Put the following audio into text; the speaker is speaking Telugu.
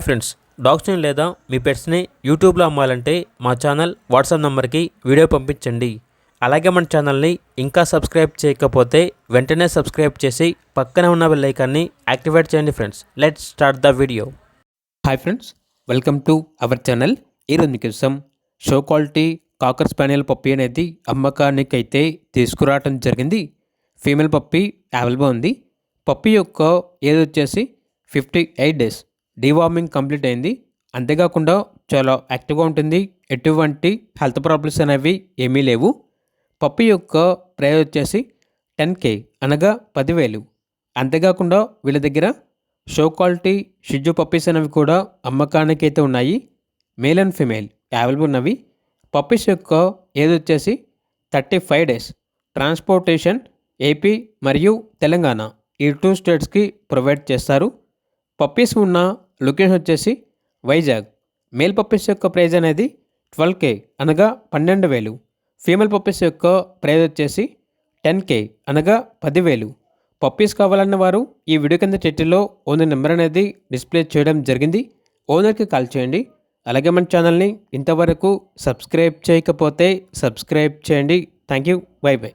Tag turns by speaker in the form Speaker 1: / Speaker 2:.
Speaker 1: ఫ్రెండ్స్, డాగ్స్ని లేదా మీ పెట్స్ని యూట్యూబ్లో అమ్మాలంటే మా ఛానల్ వాట్సాప్ నెంబర్కి వీడియో పంపించండి. అలాగే మన ఛానల్ని ఇంకా సబ్స్క్రైబ్ చేయకపోతే వెంటనే సబ్స్క్రైబ్ చేసి పక్కనే ఉన్న బెల్ ఐకాన్ని యాక్టివేట్ చేయండి. Friends, let's start the video.
Speaker 2: Hi friends, welcome to our channel. ఈరోజు మీకోసం షో క్వాలిటీ కాకర్ స్పానియల్ పప్పీ అనేది అమ్మకానికి అయితే తీసుకురావడం జరిగింది. ఫీమేల్ పప్పీ అవైలబుల్ ఉంది. పప్పీ యొక్క ఏజ్ వచ్చేసి 58 డేస్. డీవార్మింగ్ కంప్లీట్ అయింది. అంతేకాకుండా చాలా యాక్టివ్గా ఉంటుంది. ఎటువంటి హెల్త్ ప్రాబ్లమ్స్ అనేవి ఏమీ లేవు. పప్పీ యొక్క ప్రైస్ వచ్చేసి 10K అనగా 10,000. అంతేకాకుండా వీళ్ళ దగ్గర షో క్వాలిటీ షిజు పప్పీస్ అనేవి కూడా అమ్మకానికి అయితే ఉన్నాయి. మేల్ అండ్ ఫీమేల్ అవైలబుల్ ఉన్నవి. పప్పీస్ యొక్క ఏజ్ వచ్చేసి 35 డేస్. ట్రాన్స్పోర్టేషన్ ఏపీ మరియు తెలంగాణ ఈ 2 స్టేట్స్కి ప్రొవైడ్ చేస్తారు. పప్పీస్ ఉన్న లొకేషన్ వచ్చేసి వైజాగ్. మేల్ పప్పీస్ యొక్క ప్రైజ్ అనేది 12K అనగా 12,000. ఫీమేల్ పప్పీస్ యొక్క ప్రైజ్ వచ్చేసి 10K అనగా 10,000. పప్పీస్ కావాలన్న వారు ఈ వీడియో కింద టైటిల్లో ఓనర్ నెంబర్ అనేది డిస్ప్లే చేయడం జరిగింది. ఓనర్కి కాల్ చేయండి. అలాగే మన ఛానల్ని ఇంతవరకు సబ్స్క్రైబ్ చేయకపోతే సబ్స్క్రైబ్ చేయండి. Thank you. By by.